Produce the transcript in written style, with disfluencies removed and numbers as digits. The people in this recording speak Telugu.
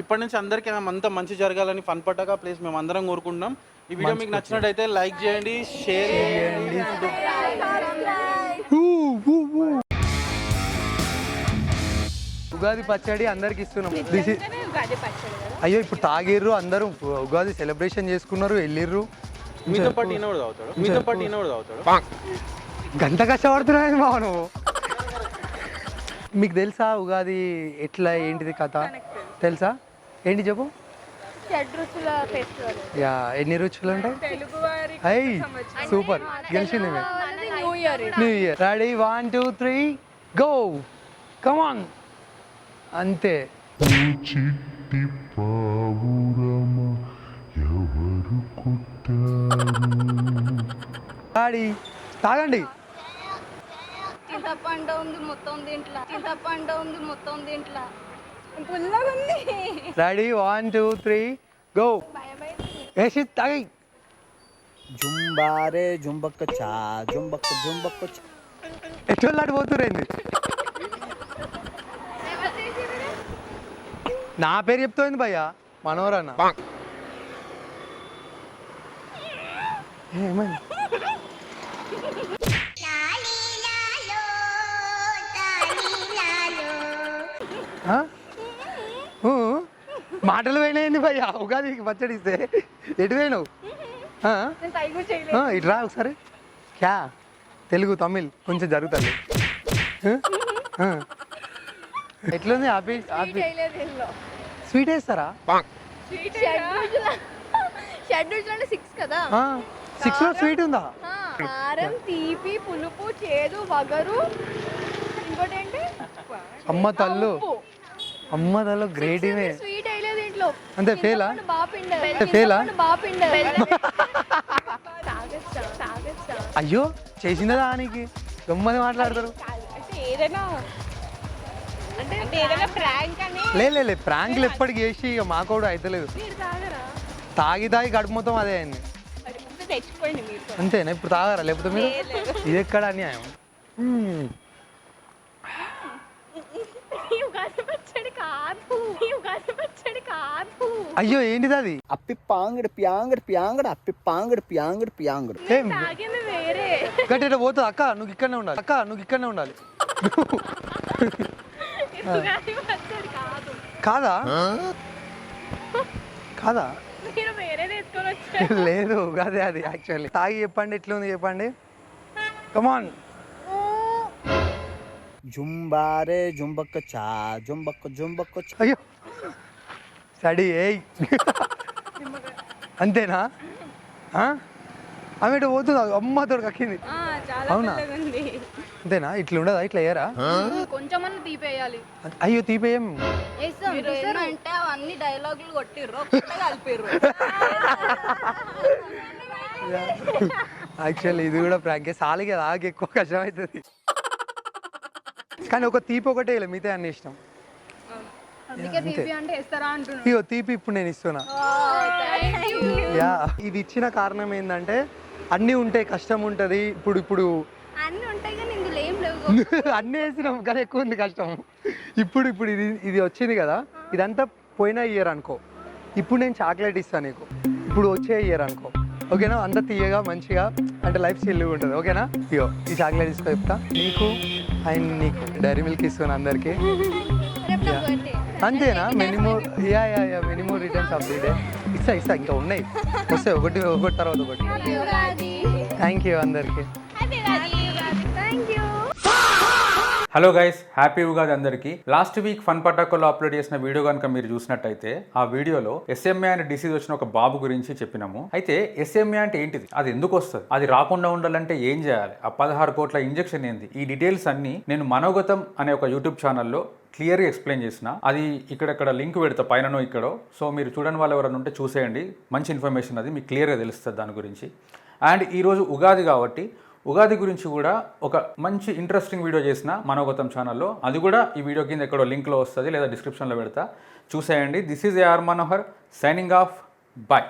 ఇప్పటి నుంచి అందరికీ అంతా మంచి జరగాలని ఫన్ పటాకా ప్లేస్ మేము అందరం కోరుకుంటున్నాం. ఈ వీడియో మీకు నచ్చినట్టయితే లైక్ చేయండి, షేర్ చేయండి. ఉగాది పచ్చడి అందరికి ఇస్తున్నాం. అయ్యో ఇప్పుడు తాగిర్రు అందరూ, ఉగాది సెలబ్రేషన్ చేసుకున్నారు, వెళ్ళిర్రు. మీతో పాటు ఈయన కూడా తాగుతాడు. గంట కష్టపడుతున్నాయి మా నువ్వు. మీకు తెలుసా ఉగాది ఎట్లా ఏంటిది కథ తెలుసా? ఏంటి చెప్పు. యా, ఎన్ని రుచులు ఉంటాయి? అయ్యి సూపర్, గెలిచింది new year. Ready 1 2 3 go, come on. అంతే. తాగండి. చింతపండు ఉంది మొత్తం దీంట్లో రెడీ 1 2 3 గో. వేసి తాగి. జుంబారే జుంబక్క చా జుంబక్క జుంబక్క ఎట్లా పోతురేంది? నా పేరు చెప్తోంది భయ్యా, మనోరన్న. ఏమైంది? మాటలు పోయినాయండి భయ్యా, ఉగాదికి పచ్చడిస్తే. ఎటు పోయినావు? ఇటు రా ఒకసారి. క్యా తెలుగు తమిళ్ కొంచెం జరుగుతుంది. ఎట్లుంది? స్వీట్ వేస్తారా? 6 లో స్వీట్ ఉందా? కారం, తీపి, పులుపు, చేదు, వగరు, ఇంకోటి ఏంటి? అమ్మ తల్లు, అమ్మ తల్లు గ్రేట్. ఇవే స్వీట్ వేయలేదు ఇంట్లో. అంతే. ఫెయిలా? ఫెయిలా? అయ్యో చేసిందా దానికి గమ్మని మాట్లాడతారు. లే ప్రాంక్లు ఎప్పటికి చేసి ఇక మాకోడు అయితలేదు. తాగి కడుపు మొత్తం అదే అయింది. అంతేనా? ఇప్పుడు తాగారా? లేకపోతే మీరు ఇది ఎక్కడ అన్యాయం? అయ్యో ఏంటిది అది? అప్పి పాంగడు ప్యాంగడు ప్యాంగడు అప్పి పాంగడు ప్యాంగడు ప్యాంగడు. గట్టి పోతుంది. అక్క నువ్వు ఇక్కడనే ఉండాలి. కాదా? లేదు అదే అది యాక్చువల్లీ. తాగి చెప్పండి ఎట్లుంది చెప్పండి. కమాన్. జుంబారే జుంబక్క చా జుంబక్క జుంబక్క. అయ్యో స్టడీ ఏయ్. అంతేనా? ఆమె ఇటు పోతుంది, అమ్మతోడు కక్కింది. అవునా? అంతేనా? ఇట్లా ఉండదా? ఇట్లా అయ్యారా? కొంచెమన్నా తీపేయాలి. అయ్యో తీపేయం అంటే అవన్నీ డైలాగులు కొట్టిర్రు, కలిపిర్రు. యాక్చువల్లీ ఇది కూడా ప్రాంకే. సాలిగా ఆగి ఎక్కువ కష్టం అవుతుంది. కానీ ఒక తీపి ఒకటే ఇలా, మిగతా అన్ని ఇష్టం. ఇగో తీపి ఇప్పుడు నేను ఇస్తున్నా. యా, ఇది ఇచ్చిన కారణం ఏంటంటే అన్నీ ఉంటాయి, కష్టం ఉంటుంది. ఇప్పుడు అన్నీ వేసినాం కానీ ఎక్కువ ఉంది కష్టం. ఇప్పుడు ఇది వచ్చింది కదా, ఇదంతా పోయిన ఇయర్ అనుకో. ఇప్పుడు నేను చాక్లెట్ ఇస్తాను నీకు, ఇప్పుడు వచ్చే ఇయర్ అనుకో. ఓకేనా? అంత తీయగా మంచిగా అంటే లైఫ్ చిల్లుగా ఉంటుంది. ఓకేనా? ఇగో ఈ చాక్లెట్ తీసుకో చెప్తా నీకు అండ్ నీకు. డైరీ మిల్క్ ఇస్తాను అందరికి. అంతేనా? Minimum returns of the day ఇస్తా. ఇంకా ఉన్నాయి, వస్తాయి ఒకటి తర్వాత ఒకటి. థ్యాంక్ యూ అందరికి. హలో గైస్, హ్యాపీ ఉగాది అందరికీ. లాస్ట్ వీక్ ఫన్ పటాకోలో అప్లోడ్ చేసిన వీడియో కనుక మీరు చూసినట్టయితే ఆ వీడియోలో SMA అనే డిసీజ్ వచ్చిన ఒక బాబు గురించి చెప్పినాము. అయితే SMA అంటే ఏంటిది, అది ఎందుకు వస్తుంది, అది రాకుండా ఉండాలంటే ఏం చేయాలి, ఆ 16 కోట్ల ఇంజెక్షన్ ఏంది, ఈ డీటెయిల్స్ అన్ని నేను మనోగతం అనే ఒక యూట్యూబ్ ఛానల్లో క్లియర్గా ఎక్స్ప్లెయిన్ చేసిన. అది ఇక్కడ లింక్ పెడతా పైననో ఇక్కడో. సో మీరు చూడని వాళ్ళు ఎవరైనా ఉంటే చూసేయండి, మంచి ఇన్ఫర్మేషన్ అది మీకు క్లియర్గా తెలుస్తుంది దాని గురించి. అండ్ ఈరోజు ఉగాది కాబట్టి ఉగాది గురించి కూడా ఒక మంచి ఇంట్రెస్టింగ్ వీడియో చేసిన మనోగతం ఛానల్లో. అది కూడా ఈ వీడియో కింద ఎక్కడో లింక్లో వస్తుంది లేదా డిస్క్రిప్షన్లో పెడతా, చూసేయండి. This is AR Manohar signing off. Bye.